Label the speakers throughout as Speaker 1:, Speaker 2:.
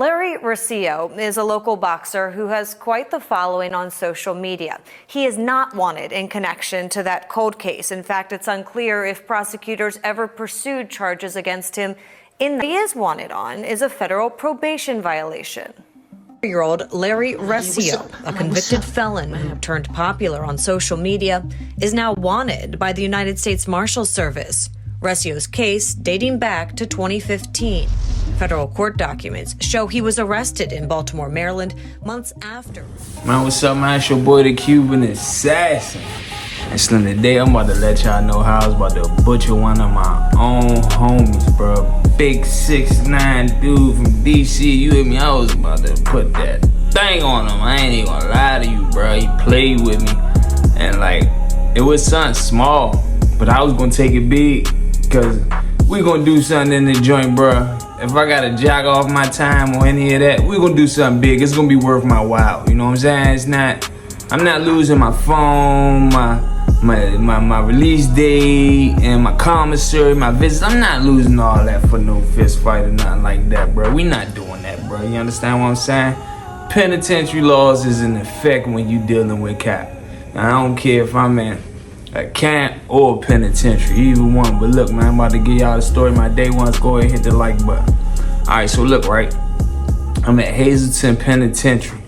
Speaker 1: Larry Recio is a local boxer who has quite the following on social media. He is not wanted in connection to that cold case. In fact, it's unclear if prosecutors ever pursued charges against him. He is wanted on is a federal probation violation. Year-old Larry Recio, a convicted felon who turned popular on social media, is now wanted by the United States Marshals Service. Recio's case dating back to 2015. Federal court documents show he was arrested in Baltimore, Maryland, months after.
Speaker 2: Man, what's up, man? It's your boy, the Cuban Assassin. And so today, I'm about to let y'all know how I was about to butcher one of my own homies, bro. Big 6'9" dude from DC, you hear me? I was about to put that thing on him. I ain't even gonna lie to you, bro. He played with me. And like, it was something small, but I was gonna take it big. Cause we gonna do something in the joint, bro. If I gotta jack off my time or any of that, we gonna do something big. It's gonna be worth my while. You know what I'm saying? I'm not losing my phone, my release date, and my commissary, my visits. I'm not losing all that for no fist fight or nothing like that, bro. We not doing that, bro. You understand what I'm saying? Penitentiary laws is in effect when you dealing with cap. Now, I don't care if I'm in a camp or a penitentiary, either one. But look, man, I'm about to give y'all the story. My day ones, go ahead and hit the like button. All right, so look, right? I'm at Hazleton Penitentiary.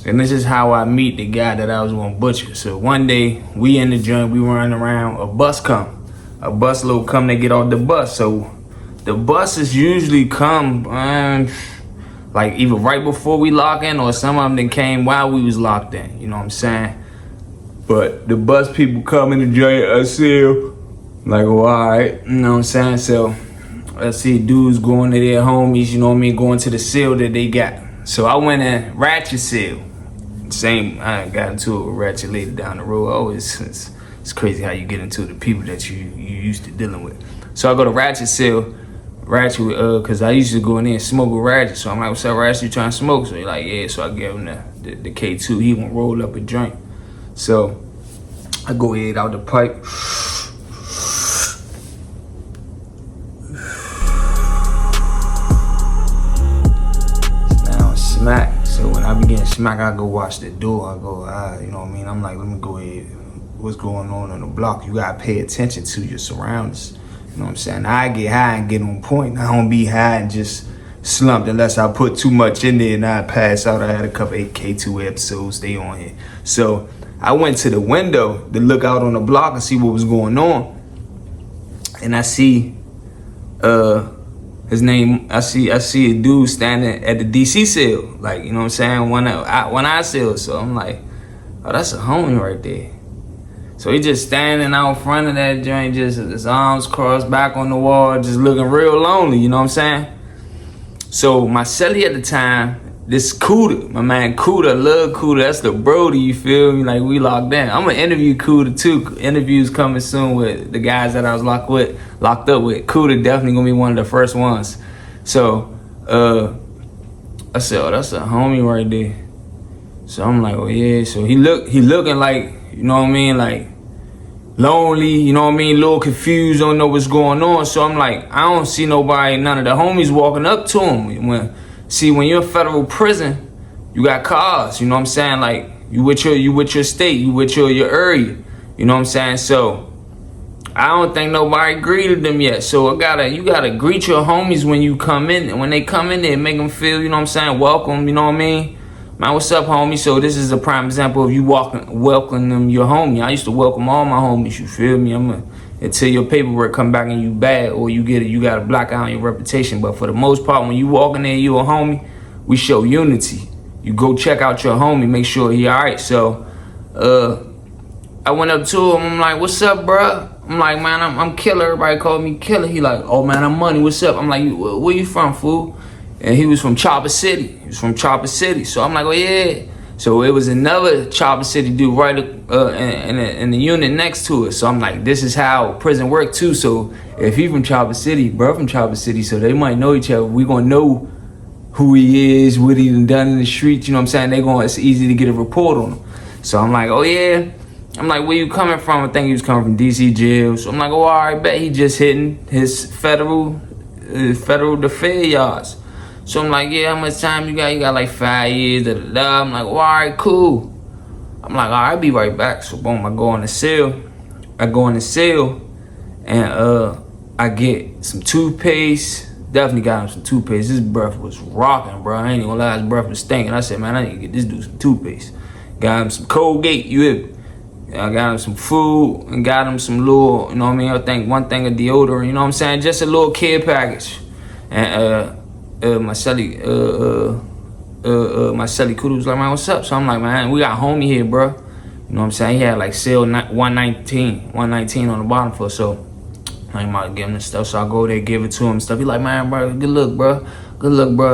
Speaker 2: And this is how I meet the guy that I was gonna butcher. So one day, we in the joint, we running around, a bus load come, they get off the bus. So the buses usually come, like either right before we lock in, or some of them came while we was locked in, you know what I'm saying? But the bus people come in the joint, I see them, like, oh, all right, you know what I'm saying? So I see dudes going to their homies, you know what I mean, going to the cell that they got. So I went in Ratchet cell. I got into it with Ratchet later down the road. Oh, it's crazy how you get into the people that you used to dealing with. So I go to Ratchet cell. Ratchet, cause I used to go in there and smoke with Ratchet. So I'm like, what's up, Ratchet? You trying to smoke? So he's like, yeah. So I gave him the K2. He won't roll up a joint. So I go ahead out the pipe. Now smack. So when I begin to smack, I go watch the door. I go, you know what I mean? I'm like, let me go ahead. What's going on the block? You gotta pay attention to your surroundings. You know what I'm saying? I get high and get on point. I don't be high and just slumped unless I put too much in there and I pass out. I had a couple AK2 episodes, stay on here. So I went to the window to look out on the block and see what was going on. And I see his name, I see a dude standing at the DC cell. Like, you know what I'm saying? One eye cell. So I'm like, oh, that's a homie right there. So he just standing out front of that joint, just his arms crossed back on the wall, just looking real lonely, you know what I'm saying? So my celly at the time, this Cuda, my man Cuda, love Cuda, that's the Brody, you feel me? Like, we locked in. I'm gonna interview Cuda too. Interviews coming soon with the guys that I was locked up with. Cuda definitely gonna be one of the first ones. So I said, oh, that's a homie right there. So I'm like, oh yeah. So he looking like, you know what I mean, like lonely, you know what I mean, a little confused, don't know what's going on. So I'm like, I don't see nobody, none of the homies walking up to him. When you're in federal prison, you got cars, you know what I'm saying? Like, you with your state, you with your area, you know what I'm saying? So I don't think nobody greeted them yet. So you gotta greet your homies when you come in, and when they come in there, make them feel, you know what I'm saying, welcome, you know what I mean? Man, what's up, homie? So this is a prime example of you welcoming them, your homie. I used to welcome all my homies, you feel me? Until your paperwork come back and you bad, or you got to block out on your reputation. But for the most part, when you walk in there, you a homie, we show unity. You go check out your homie, make sure he all right. So I went up to him, I'm like, what's up, bruh? I'm like, man, I'm Killer. Everybody call me Killer. He like, oh man, I'm Money, what's up? I'm like, where you from, fool? And he was from Chopper City. So I'm like, oh yeah. So it was another Chopper City dude right in the unit next to it. So I'm like, this is how prison work too. So if he from Chopper City, bro from Chopper City, so they might know each other. We gonna know who he is, what he done in the streets. You know what I'm saying? It's easy to get a report on him. So I'm like, oh yeah. I'm like, where you coming from? I think he was coming from DC jail. So I'm like, oh, all right, bet he just hitting his federal federal defense yards. So I'm like, yeah, how much time you got? You got like 5 years, da da da. I'm like, well, all right, cool. I'm like, all right, I'll be right back. So boom, I go on the cell. And I get some toothpaste. Definitely got him some toothpaste. His breath was rocking, bro. I ain't even gonna lie, his breath was stinking. I said, man, I need to get this dude some toothpaste. Got him some Colgate, you hear me? I got him some food and got him some little, you know what I mean? I think one thing of deodorant, you know what I'm saying? Just a little kid package. And my celly Kudu was like, man, what's up? So I'm like, man, we got homie here, bro. You know what I'm saying? He had like sale 119 on the bottom for, so I ain't about to give him this stuff. So I go there, give it to him and stuff. He like, man, bro, good luck, bro.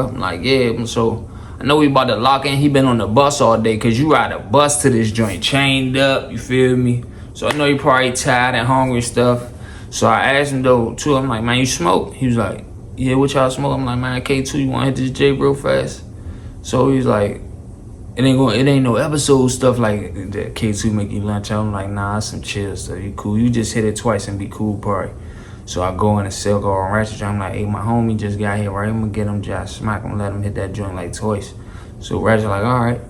Speaker 2: I'm like, yeah. So I know we about to lock in. He been on the bus all day, cause you ride a bus to this joint chained up, you feel me? So I know he probably tired and hungry and stuff. So I asked him though, too, I'm like, man, you smoke? He was like, yeah, what y'all smoke? I'm like, man, K2, you wanna hit this J real fast? So he's like, it ain't no episode stuff like that K2 make you lunch. I'm like, nah, it's some chill stuff. You cool. You just hit it twice and be cool, party. So I go in the cell, go on Recio. I'm like, hey, my homie just got here, right? I'm gonna get him, just smack him, let him hit that joint like twice. So Recio like, all right.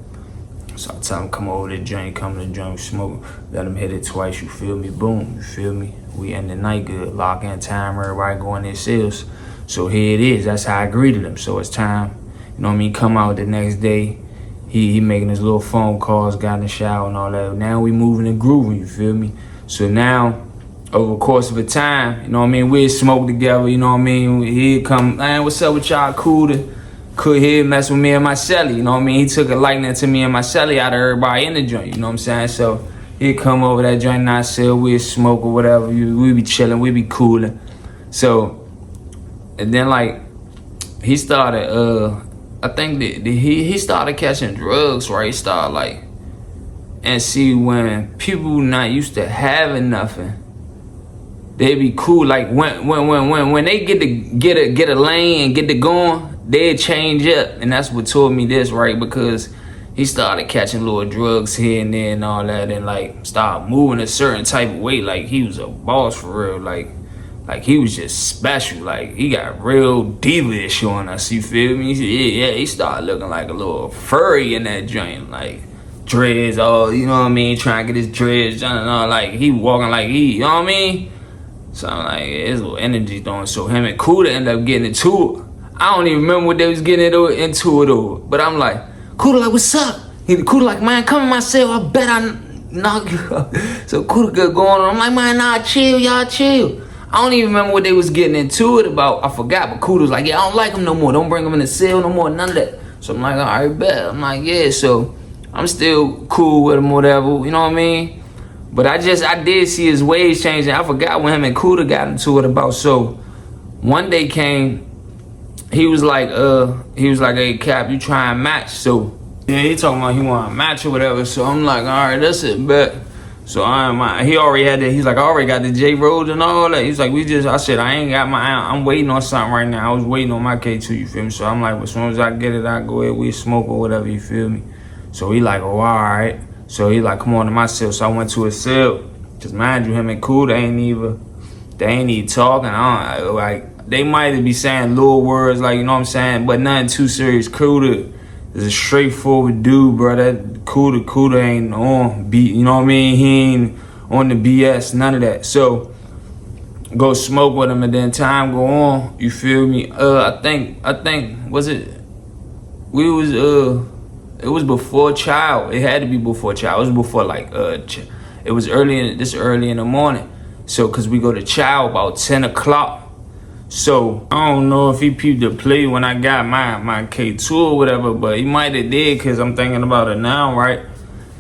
Speaker 2: So I tell him, come over to the joint, smoke, let him hit it twice, you feel me? Boom, you feel me? We end the night good, lock in time, everybody go in their cells. So here it is, that's how I greeted him. So it's time, you know what I mean? Come out the next day, he making his little phone calls, got in the shower and all that. Now we moving and grooving, you feel me? So now, over the course of a time, you know what I mean, we'd smoke together, you know what I mean? He'd come, man, what's up with y'all, cool? He'd mess with me and my celly, you know what I mean? He took a liking to me and my celly out of everybody in the joint, you know what I'm saying? So he'd come over that joint and I said, we'd smoke or whatever, we'd be chilling, we'd be cooling. So, and then like, he started, I think that he started catching drugs, right? He started like, and see, when people not used to having nothing, they be cool. Like when they get a lane and get to going, they change up, and that's what told me this, right? Because he started catching little drugs here and there and all that, and like started moving a certain type of way. Like he was a boss for real. Like he was just special. Like he got real diva-ish on us. You feel me? Yeah. He started looking like a little furry in that joint, like dreads, all, you know what I mean? Trying to get his dreads done and all. Like he walking like you know what I mean? So I'm like, yeah, his little energy throwing. So him and Kuda ended up getting into it. I don't even remember what they was getting into it over. But I'm like, Kuda like, what's up? Kuda like, man, come in my cell. I bet I knock you up. So Kuda got going on. I'm like, man, nah, chill, y'all chill. I don't even remember what they was getting into it about. I forgot. But Kuda was like, yeah, I don't like him no more. Don't bring him in the cell no more. None of that. So I'm like, all right, bet. I'm like, yeah. So I'm still cool with him, whatever. You know what I mean? But I did see his ways changing. I forgot when him and Kuda got into it about. So one day came, he was like, hey, Cap, you try and match. So yeah, he talking about he want to match or whatever. So I'm like, all right, that's it, bet. So he already had that. He's like, I already got the J Roads and all that. He's like, I said, I ain't got I'm waiting on something right now. I was waiting on my K2, you feel me? So I'm like, as soon as I get it, I go ahead, we smoke or whatever, you feel me? So he like, oh, all right. So he like, come on to my cell. So I went to his cell. Just mind you, him and Cool, they ain't even talking. They might be saying little words, like, you know what I'm saying? But nothing too serious. Cool is a straightforward dude, bro. That Cool ain't on beat, you know what I mean? He ain't on the BS, none of that. So go smoke with him and then time go on, you feel me? I think, it was before Child. It had to be before Child. It was before it was early in the morning. So, cause we go to Child about 10 o'clock. So I don't know if he peeped the play when I got my K2 or whatever, but he might have did, cause I'm thinking about it now, right?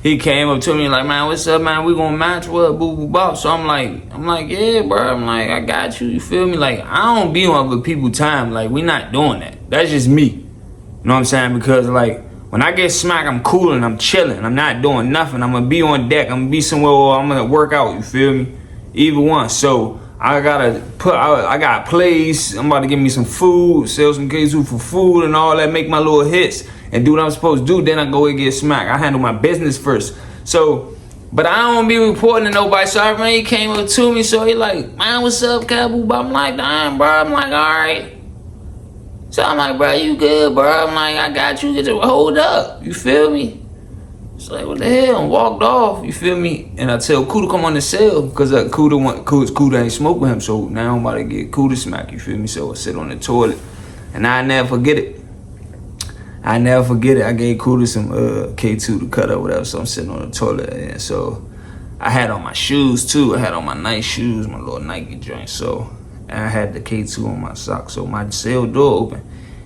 Speaker 2: He came up to me like, man, what's up, man? We gonna match what, boo boo bop. So I'm like, yeah, bro. I'm like, I got you. You feel me? Like, I don't be on other people's time. Like, we not doing that. That's just me. You know what I'm saying? Because like, when I get smacked, I'm cooling, I'm chilling. I'm not doing nothing. I'm gonna be on deck. I'm gonna be somewhere where I'm gonna work out. You feel me? Either one. So I got plays. I'm about to get me some food, sell some K2 for food and all that, make my little hits and do what I'm supposed to do. Then I go and get smacked. I handle my business first. So, but I don't be reporting to nobody. So he came up to me. So he like, man, what's up, Kabu? I'm like, damn, bro. I'm like, all right. So I'm like, bro, you good, bro? I'm like, I got you. Just hold up. You feel me? It's like, what the hell? And walked off. You feel me? And I tell Kuda come on the cell because Kuda ain't smoke with him. So now I'm about to get Kuda smack. You feel me? So I sit on the toilet, and I never forget it. I never forget it. I gave Kuda some K2 to cut up, whatever. So I'm sitting on the toilet, and so I had on my shoes too. I had on my nice shoes, my little Nike joints. So and I had the K2 on my socks. So my cell door open.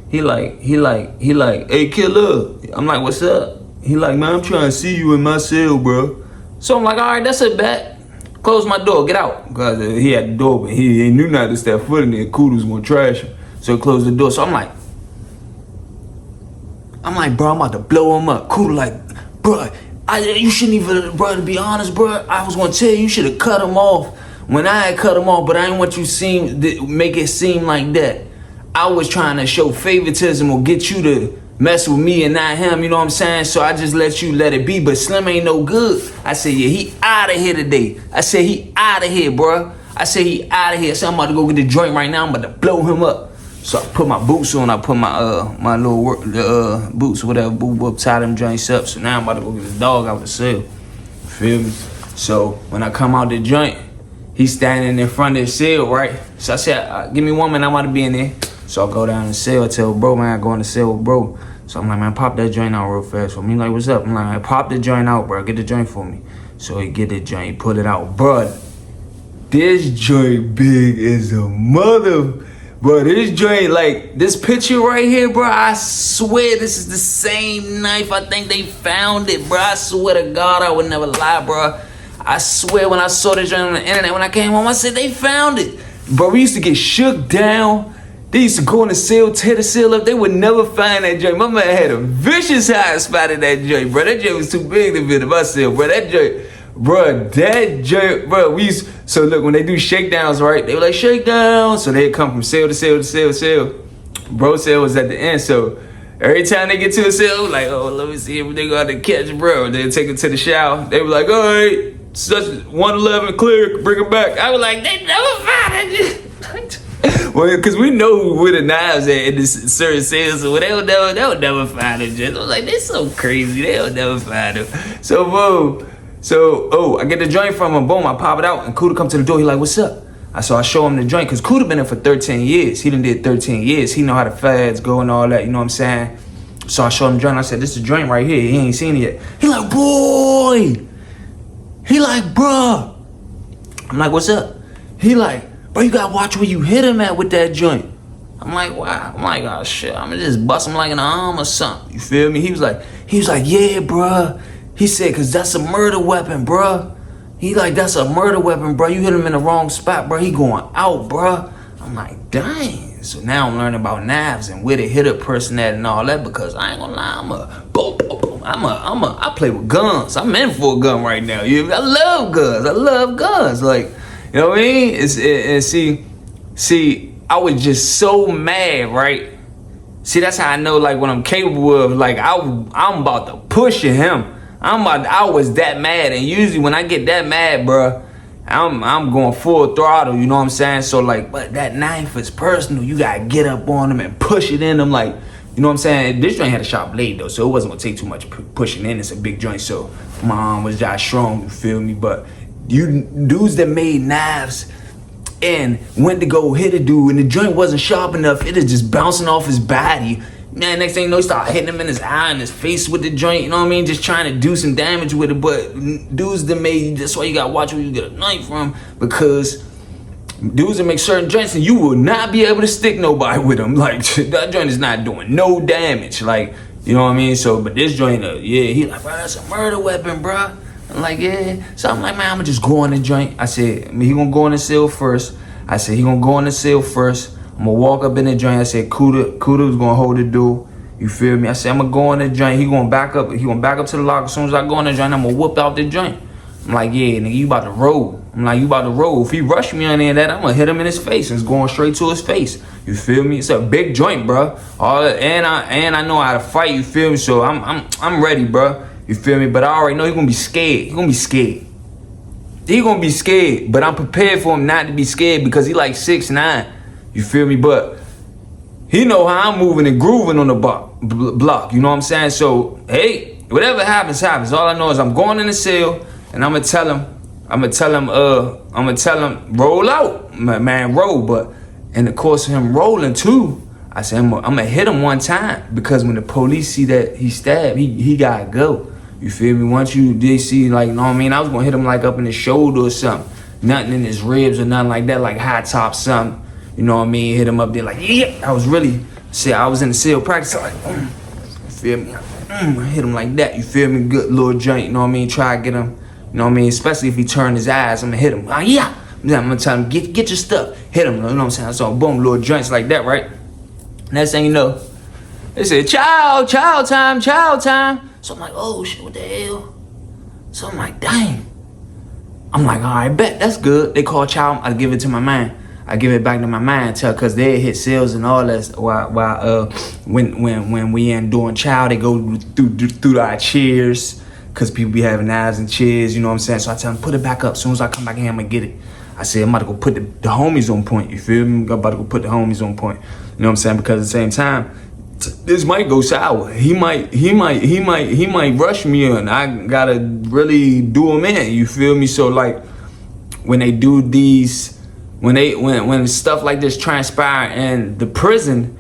Speaker 2: He like, hey killer. I'm like, what's up? He like, man, I'm trying to see you in my cell, bro. So I'm like, all right, that's a bet. Close my door, get out. Because he had the door open. He knew not to step foot in there. Kuda was gonna trash him. So he closed the door. So I'm like, bro, I'm about to blow him up. Kuda like, bro, you shouldn't even, bro, to be honest, bro, I was gonna tell you should have cut him off when I had cut him off, but I didn't want you make it seem like that. I was trying to show favoritism or get you to mess with me and not him, you know what I'm saying? So I just let it be, but Slim ain't no good. I said, yeah, he out of here today. I said, he out of here, bro. I said, he out of here. So I'm about to go get the joint right now. I'm about to blow him up. So I put my boots on. I put my little boots, whatever, boot, tie them joints up. So now I'm about to go get the dog out the cell. Feel me? So when I come out the joint, he's standing in front of the cell, right? So I said, give me 1 minute, I'm about to be in there. So I go down the cell, tell bro, man, I go in the cell with bro. So I'm like, man, pop that joint out real fast for me. Like, what's up? I'm like, man, pop the joint out, bro. Get the joint for me. So he get the joint, he pull it out. Bro, this joint big as a mother. Bro, this joint, like, this picture right here, bro, I swear this is the same knife. I think they found it, bro. I swear to God, I would never lie, bro. I swear when I saw this joint on the internet, when I came home, I said, they found it. Bro, we used to get shook down. They used to go in the cell, tear the cell up. They would never find that joint. My man had a vicious high spot in that joint, bro. That joint was too big to fit in my cell, bro. That joint, bro, we used, so look, when they do shakedowns, right? They were like, shakedown. So they'd come from cell to cell to cell to cell. Bro cell was at the end, so every time they get to a cell, like, oh, let me see if they go out to catch bro. They'd take it to the shower. They were like, all right, such 111 clear, bring it back. I was like, they never found it. Well, because we know where the knives at in this certain cells, so they'll never find it. I was like, they're so crazy, they'll never find it. So, boom. So, I get the joint from him, boom, I pop it out, and Kuda come to the door, he like, what's up? So I show him the joint, because Kuda been in for 13 years. He done did 13 years. He know how the feds go and all that, you know what I'm saying? So I show him the joint, I said, this is the joint right here. He ain't seen it yet. He like, boy. He like, bruh. I'm like, what's up? He like, bro, you gotta watch where you hit him at with that joint. I'm like, wow. I'm like, oh shit, I'm gonna just bust him like in the arm or something. You feel me? He was like, yeah, bruh. He said, cause that's a murder weapon, bruh. He like, that's a murder weapon, bruh. You hit him in the wrong spot, bruh. He going out, bruh. I'm like, dang. So now I'm learning about knives and where to hit a person at and all that, because I ain't gonna lie, I play with guns. I'm in for a gun right now. I love guns. Like, you know what I mean? And see, I was just so mad, right? See, that's how I know, like, what I'm capable of. Like, I'm about to push at him. I was that mad, and usually when I get that mad, bro, I'm going full throttle. You know what I'm saying? So like, but that knife is personal. You gotta get up on them and push it in them, like. You know what I'm saying? This joint had a sharp blade though, so it wasn't gonna take too much pushing in. It's a big joint, so my arm was just strong. You feel me? But you dudes that made knives and went to go hit a dude, and the joint wasn't sharp enough. It is just bouncing off his body. Man, next thing you know, he started hitting him in his eye and his face with the joint. You know what I mean? Just trying to do some damage with it. But dudes that made, that's why you gotta watch where you get a knife from, because dudes that make certain joints and you will not be able to stick nobody with them. Like, that joint is not doing no damage. Like, you know what I mean? So, but this joint, yeah, he like, bro, that's a murder weapon, bro. I'm like, yeah. So I'm like, man, I'm gonna just go on the joint. I said, he gonna go in the cell first. I'm gonna walk up in the joint. I said, Kuda was gonna hold the door. You feel me? I said, I'm gonna go in the joint. He gonna back up to the locker. As soon as I go in the joint, I'm gonna whoop out the joint. I'm like, yeah, nigga, you about to roll. If he rush me on any of that, I'm gonna hit him in his face. It's going straight to his face. You feel me? It's a big joint, bro. And I know how to fight. You feel me? So I'm ready, bro. You feel me? But I already know he's gonna be scared. He's gonna be scared. But I'm prepared for him not to be scared, because he like 6'9". You feel me? But he know how I'm moving and grooving on the block. You know what I'm saying? So, hey, whatever happens, happens. All I know is I'm going in the cell and I'm gonna tell him, roll out, man, roll. But in the course of him rolling too, I said, I'm gonna hit him one time, because when the police see that he stabbed, he gotta go. You feel me? Once they see, like, you know what I mean? I was gonna hit him like up in the shoulder or something. Nothing in his ribs or nothing like that, like high top something. You know what I mean? Hit him up there like, yeah. I was in the cell practice, like, you feel me? I hit him like that, you feel me? Good little joint, you know what I mean? Try to get him, you know what I mean? Especially if he turned his eyes, I'm gonna hit him. Yeah. I'm gonna tell him, get your stuff. Hit him, you know what I'm saying? So boom, little joints like that, right? Next thing you know, they said, child time. So I'm like, oh shit, what the hell? So I'm like, dang. I'm like, all right, bet, that's good. They call child, I give it to my man. I give it back to my man, cause they hit sales and all that. While when we ain't doing child, they go through our chairs, cause people be having knives and chairs, you know what I'm saying? So I tell them, put it back up. As soon as I come back in, I'm gonna get it. I said, I'm about to go put the homies on point, you feel me? I'm about to go put the homies on point. You know what I'm saying? Because at the same time, this might go sour. He might rush me in. I gotta really do him in. You feel me? So like, when they do these, when stuff like this transpire in the prison,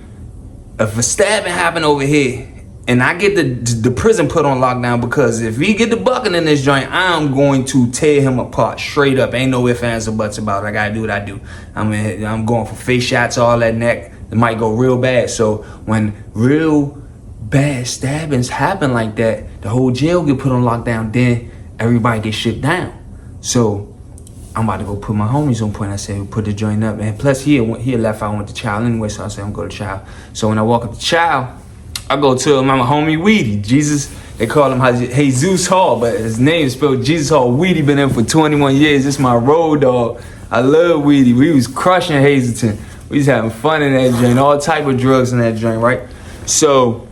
Speaker 2: if a stabbing happen over here, and I get the prison put on lockdown, because if he get the bucking in this joint, I'm going to tear him apart straight up. Ain't no ifs, ands, or buts about it. I gotta do what I do. I'm going for face shots, all that neck. It might go real bad. So when real bad stabbings happen like that, the whole jail get put on lockdown, then everybody get shut down. So I'm about to go put my homies on point. I said, put the joint up. And plus he left, I went to child anyway, so I said, I'm going to child. So when I walk up to child, I go to my homie Weedy. Jesus, they call him Jesus Hall, but his name is spelled Jesus Hall. Weedy been in for 21 years. This is my road dog. I love Weedy. We was crushing Hazleton. We was having fun in that joint, all type of drugs in that joint, right? So,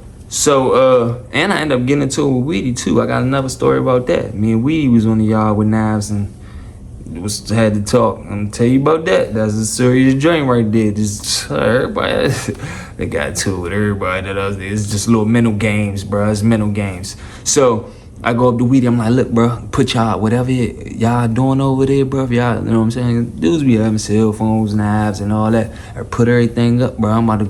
Speaker 2: and I ended up getting into it with Weedy too. I got another story about that. Me and Weedy was on the yard with knives and had to talk. I'm gonna tell you about that. That's a serious joint right there. Just everybody, they got to it with everybody that was there. It's just little mental games, bro. It's mental games. So I go up to Weedy. I'm like, look, bro, put y'all, whatever y'all doing over there, bro. If y'all, you know what I'm saying? Dudes be having cell phones, knives, and all that. Or put everything up, bro. I'm about to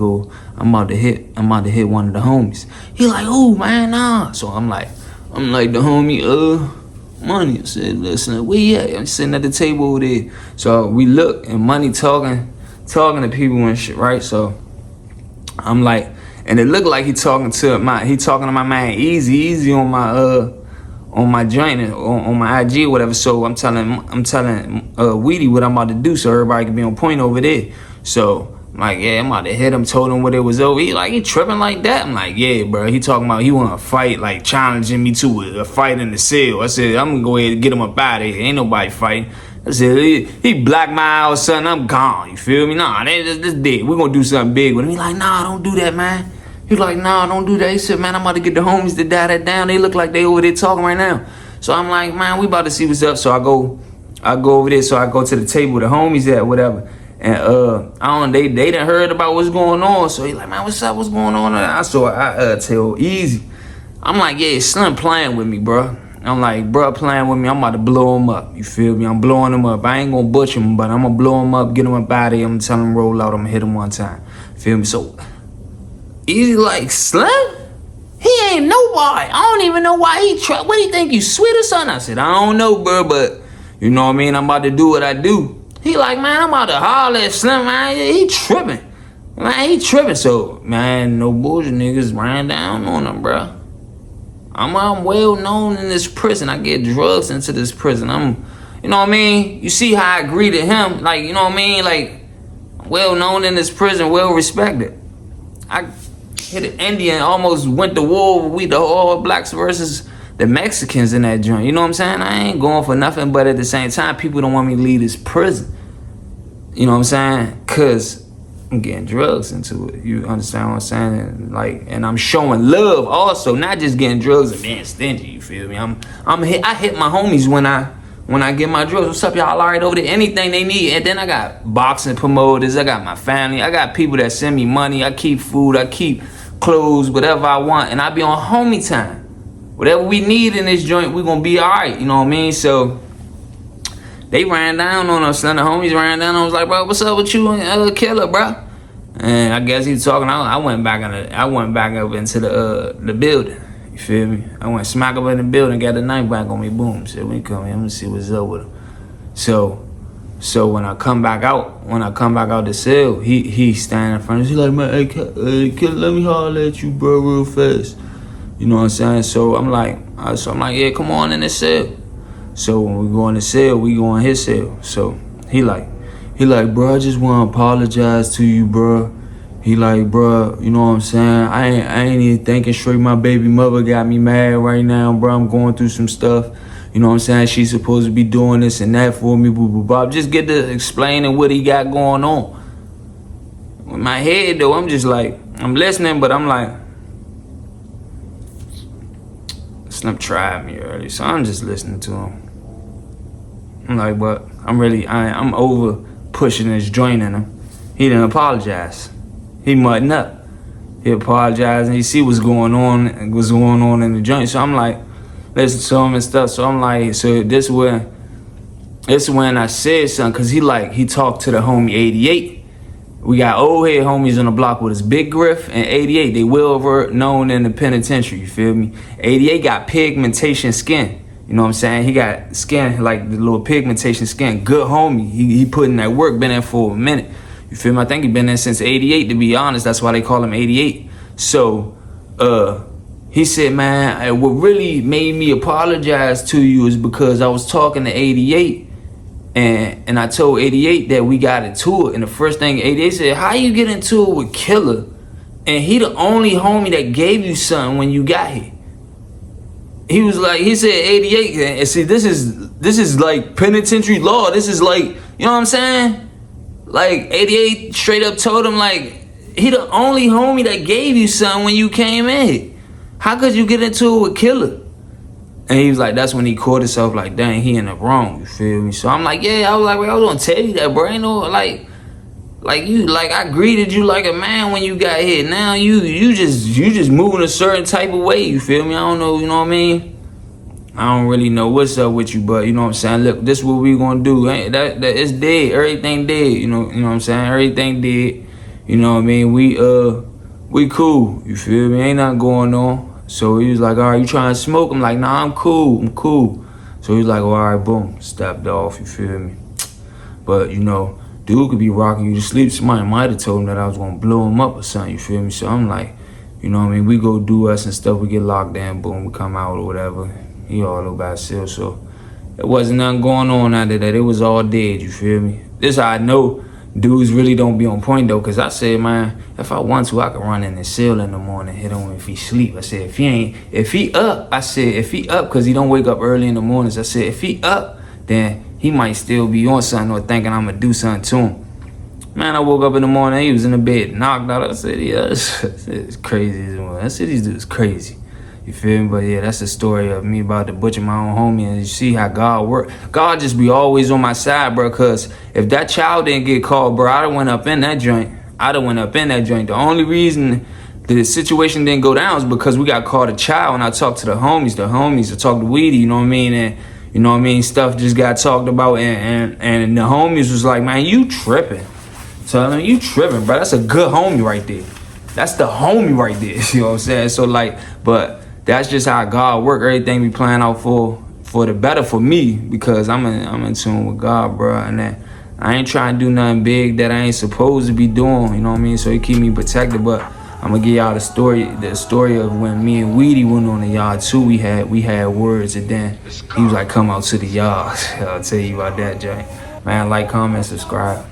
Speaker 2: hit one of the homies. He like, oh man, nah. So I'm like the homie, Money. I said, listen, where you at? I'm sitting at the table over there. So we look, and Money talking to people and shit, right? So I'm like, and it looked like he talking to my man Easy on my joint and on my IG or whatever. So I'm telling Weedy what I'm about to do, so everybody can be on point over there. So I'm like, yeah, I'm about to hit him, told him what it was over. He tripping like that. I'm like, yeah, bro. He talking about he want to fight, like challenging me to a fight in the cell. I said, I'm gonna go ahead and get him up out of here. Ain't nobody fighting. I said, he black my eye or something, I'm gone. You feel me? Nah, this dead. We're gonna do something big with him. He like, nah, don't do that, man. He like, nah, don't do that. He said, man, I'm about to get the homies to die that down. They look like they over there talking right now. So I'm like, man, we about to see what's up. So I go over there. So I go to the table with the homies at, whatever. And they done heard about what's going on. So he like, man, what's up? What's going on? I tell Easy. I'm like, yeah, Slim playing with me, bro. I'm like, bro, playing with me. I'm about to blow him up. You feel me? I'm blowing him up. I ain't gonna butcher him, but I'm gonna blow him up, get him up out of here. I'm gonna tell him roll out. I'm gonna hit him one time. Feel me? So Easy like, Slim? He ain't nobody. I don't even know why he try. What do you think? You sweet or something? I said, I don't know, bro, but you know what I mean? I'm about to do what I do. He like, man, I'm about to holler at Slim, man. He tripping. Man, he tripping. So, man, no bullshit niggas ran down on him, bro. I'm well known in this prison. I get drugs into this prison. You know what I mean? You see how I greeted him. Like, you know what I mean? Like, well known in this prison, well respected. I hit an Indian, almost went to war with the all blacks versus the Mexicans in that joint. You know what I'm saying? I ain't going for nothing, but at the same time, people don't want me to leave this prison. You know what I'm saying? Cause I'm getting drugs into it. You understand what I'm saying? And I'm showing love also, not just getting drugs and being stingy. You feel me? I hit my homies when when I get my drugs, what's up, y'all? All right over there, anything they need. And then I got boxing promoters, I got my family, I got people that send me money, I keep food, I keep clothes, whatever I want, and I be on homie time. Whatever we need in this joint, we gonna be all right, you know what I mean? So they ran down on us, son. The homies ran down on us like, bro, what's up with you and Killer, bro? And I guess he was talking. I went back up into the building. You feel me? I went smack up in the building, got the knife back on me. Boom. Said, we come here. I'm gonna see what's up with him. So when I come back out the cell, he standing in front of us. He like, man, hey, Killer, let me holler at you, bro, real fast. You know what I'm saying? So I'm like, yeah, come on in the cell. So when we go in the cell, we go in his cell. So he like, bro, I just want to apologize to you, bro. He like, bro, you know what I'm saying? I ain't even thinking straight. My baby mother got me mad right now, bro. I'm going through some stuff. You know what I'm saying? She's supposed to be doing this and that for me, boo, boo, boo. Just get to explaining what he got going on. In my head, though, I'm just like, I'm listening, but I'm like, Slim tried me early, so I'm just listening to him. I'm like, but I'm over pushing this joint in him. He didn't apologize. He mudding up. He apologized and he see what's going on in the joint. So I'm like, listen to him and stuff. So I'm like, so this when I said something, cause he talked to the homie 88. We got old head homies on the block with his Big Griff and 88. They well known in the penitentiary, you feel me? 88 got pigmentation skin. You know what I'm saying? He got skin, like the little pigmentation skin. Good homie. He put in that work, been in for a minute. You feel me? I think he been there since 88, to be honest. That's why they call him 88. So, he said, man, what really made me apologize to you is because I was talking to 88 and I told 88 that we got into it. And the first thing 88 said, how you get into it with Killer? And he the only homie that gave you something when you got here. He was like, he said 88, and see, this is like penitentiary law. This is like, you know what I'm saying? Like 88 straight up told him like, he the only homie that gave you something when you came in. How could you get into it with Killer? And he was like, that's when he caught himself like, dang, he in the wrong, you feel me? So I'm like, yeah, I was like, well, I was gonna tell you that, bro. Ain't no, like I greeted you like a man when you got here. Now you just moving a certain type of way, you feel me? I don't know, you know what I mean? I don't really know what's up with you, but you know what I'm saying? Look, this is what we gonna do. That it's dead. Everything dead, you know what I'm saying? Everything dead. You know what I mean? We cool, you feel me? Ain't nothing going on. So he was like, all right, you trying to smoke? I'm like, nah, I'm cool. So he was like, all right, boom, stepped off, you feel me? But, you know, dude could be rocking you to sleep. Somebody might have told him that I was going to blow him up or something, you feel me? So I'm like, you know what I mean? We go do us and stuff. We get locked down, boom, we come out or whatever. He all over by himself, so there wasn't nothing going on after that. It was all dead, you feel me? This how I know dudes really don't be on point, though, because I said, man, if I want to, I could run in the cell in the morning, hit him if he sleep. I said, if he up, because he don't wake up early in the mornings. I said, if he up, then he might still be on something or thinking I'm going to do something to him. Man, I woke up in the morning, he was in the bed, knocked out. I said, yeah, it's crazy. I said, these dudes crazy. You feel me? But yeah, that's the story of me about to butcher my own homie. And you see how God work. God just be always on my side, bro. Because if that child didn't get called, bro, I'd have went up in that joint. The only reason the situation didn't go down is because we got called a child. When I talked to the homies, I talked to Weedy, you know what I mean? And you know what I mean? Stuff just got talked about. And the homies was like, man, you tripping. So I mean, you tripping, bro. That's a good homie right there. That's the homie right there. You know what I'm saying? So like, but that's just how God work. Everything we plan out for the better for me, because I'm in tune with God, bro. And that I ain't trying to do nothing big that I ain't supposed to be doing. You know what I mean? So he keep me protected. But I'm gonna give y'all the story of when me and Weedy went on the yard too. We had words, and then he was like, "Come out to the yard." I'll tell you about that, Jay. Man, like, comment, subscribe.